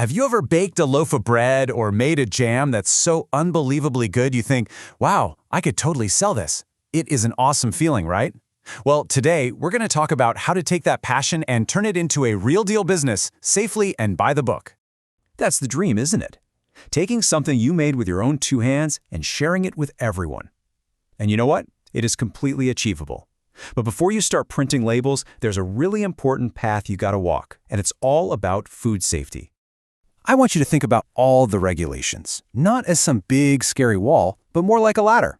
Have you ever baked a loaf of bread or made a jam that's so unbelievably good you think, wow, I could totally sell this? It is an awesome feeling, right? Well, today we're going to talk about how to take that passion and turn it into a real deal business safely and by the book. That's the dream, isn't it? Taking something you made with your own two hands and sharing it with everyone. And you know what? It is completely achievable. But before you start printing labels, there's a really important path you gotta walk, and it's all about food safety. I want you to think about all the regulations, not as some big, scary wall, but more like a ladder.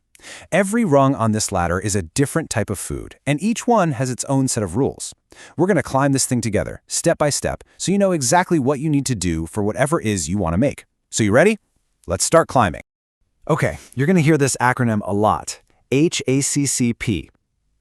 Every rung on this ladder is a different type of food, and each one has its own set of rules. We're going to climb this thing together, step by step, so you know exactly what you need to do for whatever it is you want to make. So you ready? Let's start climbing. Okay, you're going to hear this acronym a lot. HACCP.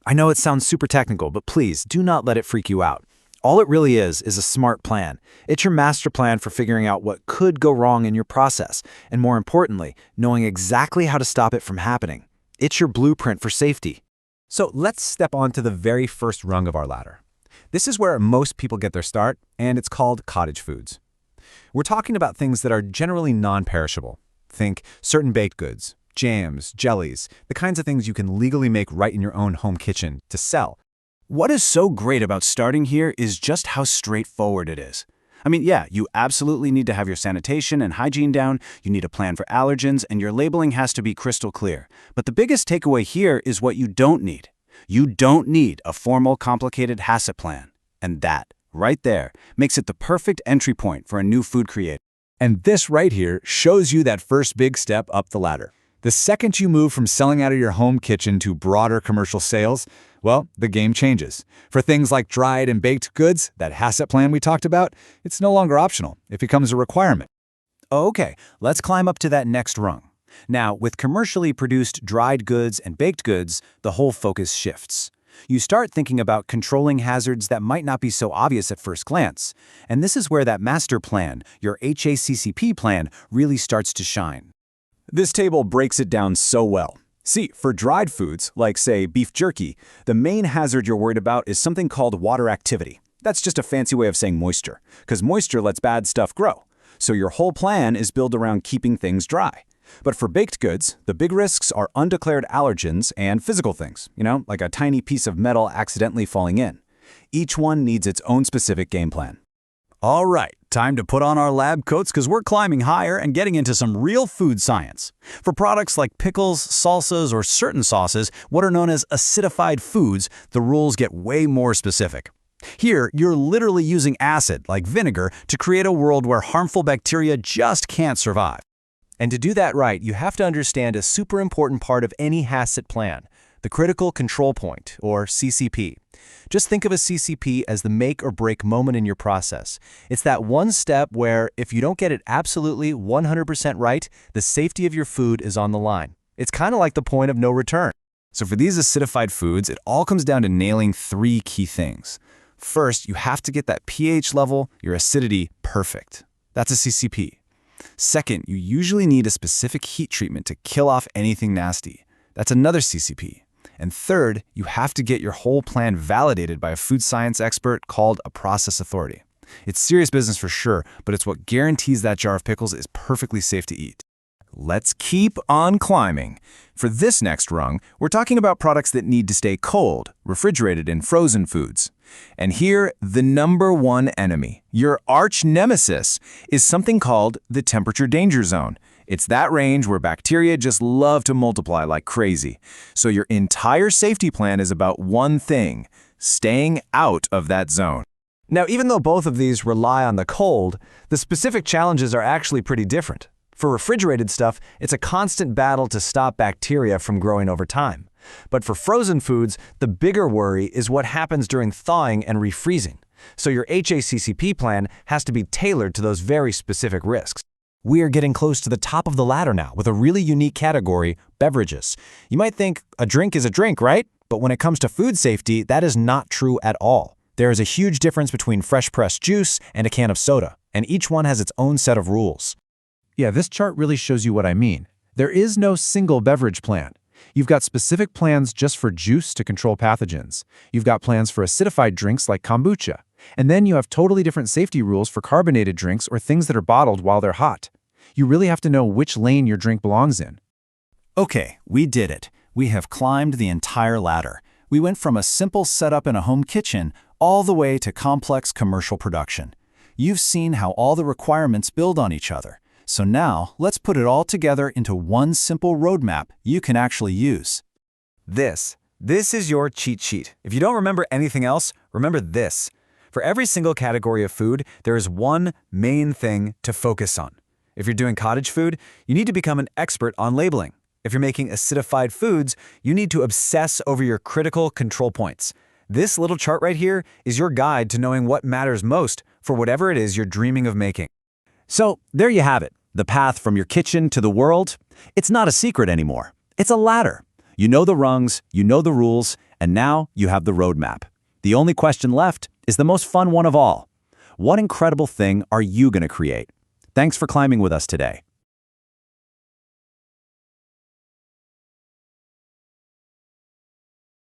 I know it sounds super technical, but please do not let it freak you out. All it really is a smart plan. It's your master plan for figuring out what could go wrong in your process, and more importantly, knowing exactly how to stop it from happening. It's your blueprint for safety. So let's step on to the very first rung of our ladder. This is where most people get their start, and it's called Cottage Foods. We're talking about things that are generally non-perishable. Think certain baked goods, jams, jellies, the kinds of things you can legally make right in your own home kitchen to sell. What is so great about starting here is just how straightforward it is. I mean, yeah, you absolutely need to have your sanitation and hygiene down, you need a plan for allergens, and your labeling has to be crystal clear. But the biggest takeaway here is what you don't need. You don't need a formal, complicated HACCP plan. And that, right there, makes it the perfect entry point for a new food creator. And this right here shows you that first big step up the ladder. The second you move from selling out of your home kitchen to broader commercial sales, well, the game changes. For things like dried and baked goods, that HACCP plan we talked about, it's no longer optional. It becomes a requirement. Okay, let's climb up to that next rung. Now, with commercially produced dried goods and baked goods, the whole focus shifts. You start thinking about controlling hazards that might not be so obvious at first glance. And this is where that master plan, your HACCP plan, really starts to shine. This table breaks it down so well. See, for dried foods, like say beef jerky, the main hazard you're worried about is something called water activity. That's just a fancy way of saying moisture, because moisture lets bad stuff grow. So your whole plan is built around keeping things dry. But for baked goods, the big risks are undeclared allergens and physical things, like a tiny piece of metal accidentally falling in. Each one needs its own specific game plan. All right, time to put on our lab coats because we're climbing higher and getting into some real food science. For products like pickles, salsas, or certain sauces, what are known as acidified foods, the rules get way more specific. Here, you're literally using acid, like vinegar, to create a world where harmful bacteria just can't survive. And to do that right, you have to understand a super important part of any HACCP plan, the critical control point, or CCP. Just think of a CCP as the make or break moment in your process. It's that one step where, if you don't get it absolutely 100% right, the safety of your food is on the line. It's kind of like the point of no return. So for these acidified foods, it all comes down to nailing three key things. First, you have to get that pH level, your acidity, perfect. That's a CCP. Second, you usually need a specific heat treatment to kill off anything nasty. That's another CCP. And third, you have to get your whole plan validated by a food science expert called a process authority. It's serious business for sure, but it's what guarantees that jar of pickles is perfectly safe to eat. Let's keep on climbing. For this next rung, we're talking about products that need to stay cold, refrigerated, and frozen foods. And here, the number one enemy, your arch nemesis, is something called the temperature danger zone. It's that range where bacteria just love to multiply like crazy. So your entire safety plan is about one thing: staying out of that zone. Now, even though both of these rely on the cold, the specific challenges are actually pretty different. For refrigerated stuff, it's a constant battle to stop bacteria from growing over time. But for frozen foods, the bigger worry is what happens during thawing and refreezing. So your HACCP plan has to be tailored to those very specific risks. We are getting close to the top of the ladder now with a really unique category, beverages. You might think a drink is a drink, right? But when it comes to food safety, that is not true at all. There is a huge difference between fresh pressed juice and a can of soda, and each one has its own set of rules. Yeah, this chart really shows you what I mean. There is no single beverage plan. You've got specific plans just for juice to control pathogens. You've got plans for acidified drinks like kombucha. And then you have totally different safety rules for carbonated drinks or things that are bottled while they're hot. You really have to know which lane your drink belongs in. Okay, we did it. We have climbed the entire ladder. We went from a simple setup in a home kitchen all the way to complex commercial production. You've seen how all the requirements build on each other. So now, let's put it all together into one simple roadmap you can actually use. This is your cheat sheet. If you don't remember anything else, remember this. For every single category of food, there is one main thing to focus on. If you're doing cottage food, you need to become an expert on labeling. If you're making acidified foods, you need to obsess over your critical control points. This little chart right here is your guide to knowing what matters most for whatever it is you're dreaming of making. So, there you have it. The path from your kitchen to the world. It's not a secret anymore. It's a ladder. You know the rungs, you know the rules, and now you have the roadmap. The only question left is the most fun one of all. What incredible thing are you going to create? Thanks for climbing with us today.